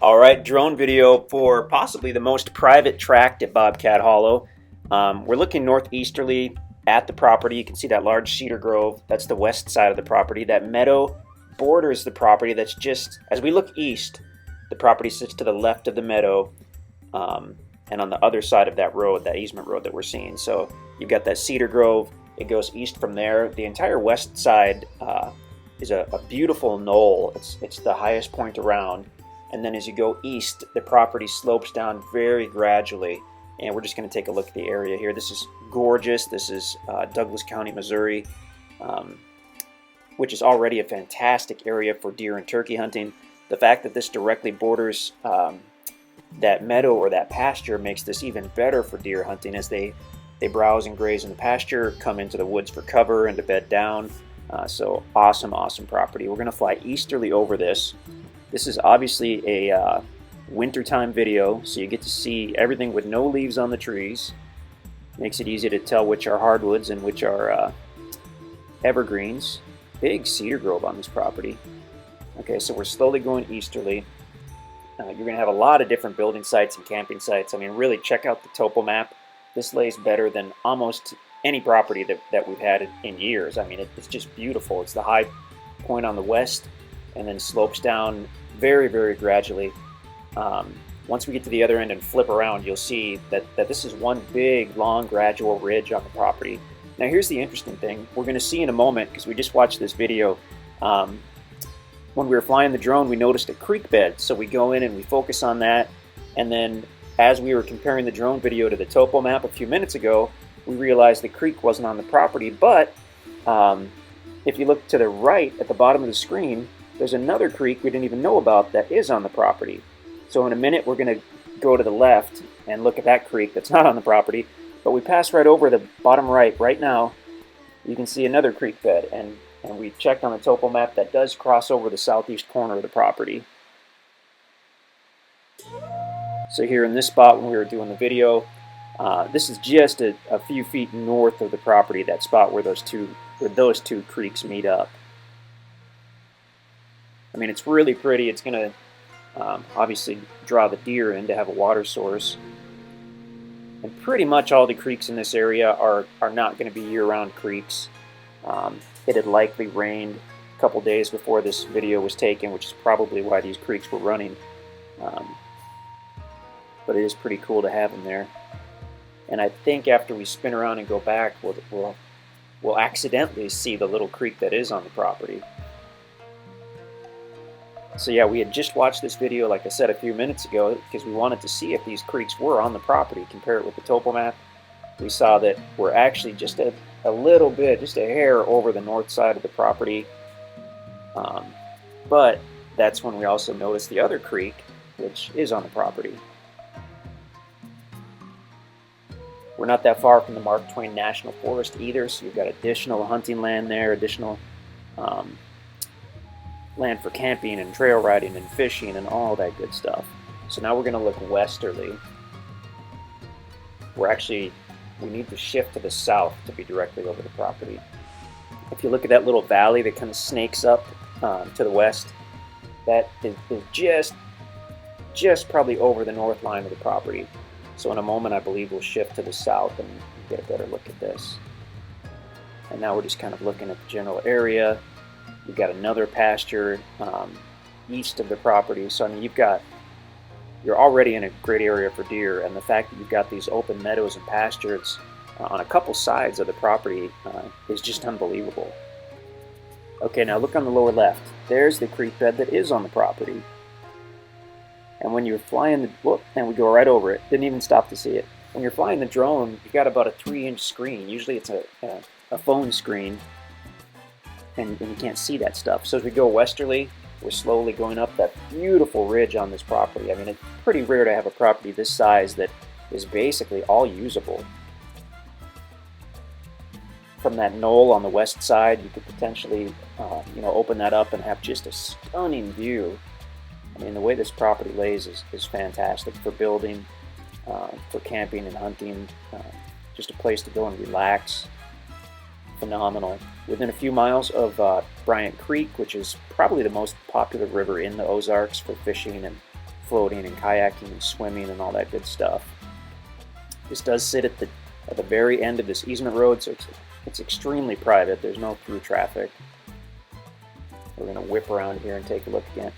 All right, drone video for possibly the most private tract at Bobcat Hollow. We're looking northeasterly at the property. You can see that large cedar grove. That's the west side of the property. That meadow borders the property. That's just, as we look east, the property sits to the left of the meadow and on the other side of that road, that easement road that we're seeing. So you've got that cedar grove. It goes east from there. The entire west side is a beautiful knoll. It's the highest point around. And then as you go east, the property slopes down very gradually. And we're just going to take a look at the area here. This is gorgeous. This is Douglas County, Missouri, which is already a fantastic area for deer and turkey hunting. The fact that this directly borders that meadow or that pasture makes this even better for deer hunting as they browse and graze in the pasture, come into the woods for cover and to bed down. So awesome, awesome property. We're going to fly easterly over this. This is obviously a wintertime video, so you get to see everything with no leaves on the trees. Makes it easy to tell which are hardwoods and which are evergreens. Big cedar grove on this property. Okay, so we're slowly going easterly. You're going to have a lot of different building sites and camping sites. I mean, really check out the topo map. This lays better than almost any property that we've had in years. I mean, it's just beautiful. It's the high point on the west and then slopes down very, very gradually. Once we get to the other end and flip around, you'll see that this is one big, long, gradual ridge on the property. Now, here's the interesting thing. We're going to see in a moment, because we just watched this video, when we were flying the drone, we noticed a creek bed. So we go in and we focus on that. And then as we were comparing the drone video to the topo map a few minutes ago, we realized the creek wasn't on the property. But if you look to the right at the bottom of the screen, there's another creek we didn't even know about that is on the property. So in a minute, we're going to go to the left and look at that creek that's not on the property. But we pass right over the bottom right now. You can see another creek bed. And we checked on the topo map that does cross over the southeast corner of the property. So here in this spot when we were doing the video, this is just a few feet north of the property, that spot where those two creeks meet up. I mean, it's really pretty. It's going to obviously draw the deer in to have a water source. And pretty much all the creeks in this area are not going to be year-round creeks. It had likely rained a couple days before this video was taken, which is probably why these creeks were running. But it is pretty cool to have them there. And I think after we spin around and go back, we'll accidentally see the little creek that is on the property. So yeah, we had just watched this video, like I said, a few minutes ago, because we wanted to see if these creeks were on the property, compare it with the topo map. We saw that we're actually just a little bit, just a hair over the north side of the property. But that's when we also noticed the other creek, which is on the property. We're not that far from the Mark Twain National Forest either, so you've got additional hunting land there, additional land for camping and trail riding and fishing and all that good stuff. So now we're going to look westerly. We need to shift to the south to be directly over the property. If you look at that little valley that kind of snakes up to the west, that is just probably over the north line of the property. So in a moment, I believe we'll shift to the south and get a better look at this. And now we're just kind of looking at the general area. We've got another pasture east of the property. So I mean, you're already in a great area for deer, and the fact that you've got these open meadows and pastures on a couple sides of the property is just unbelievable. Okay, now look on the lower left. There's the creek bed that is on the property. And when you're flying and we go right over it, didn't even stop to see it. When you're flying the drone, you've got about a 3-inch screen. Usually it's a phone screen, and you can't see that stuff. So as we go westerly, we're slowly going up that beautiful ridge on this property. I mean, it's pretty rare to have a property this size that is basically all usable. From that knoll on the west side, you could potentially open that up and have just a stunning view. I mean, the way this property lays is fantastic for building, for camping and hunting, just a place to go and relax. Phenomenal. Within a few miles of Bryant Creek, which is probably the most popular river in the Ozarks for fishing and floating and kayaking and swimming and all that good stuff. This does sit at the very end of this easement road, so it's extremely private. There's no through traffic. We're going to whip around here and take a look again.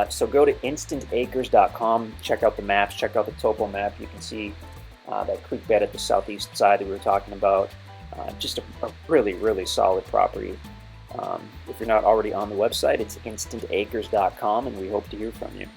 So go to InstantAcres.com, check out the maps, check out the topo map. You can see that creek bed at the southeast side that we were talking about. Just a really, really solid property. If you're not already on the website, it's InstantAcres.com, and we hope to hear from you.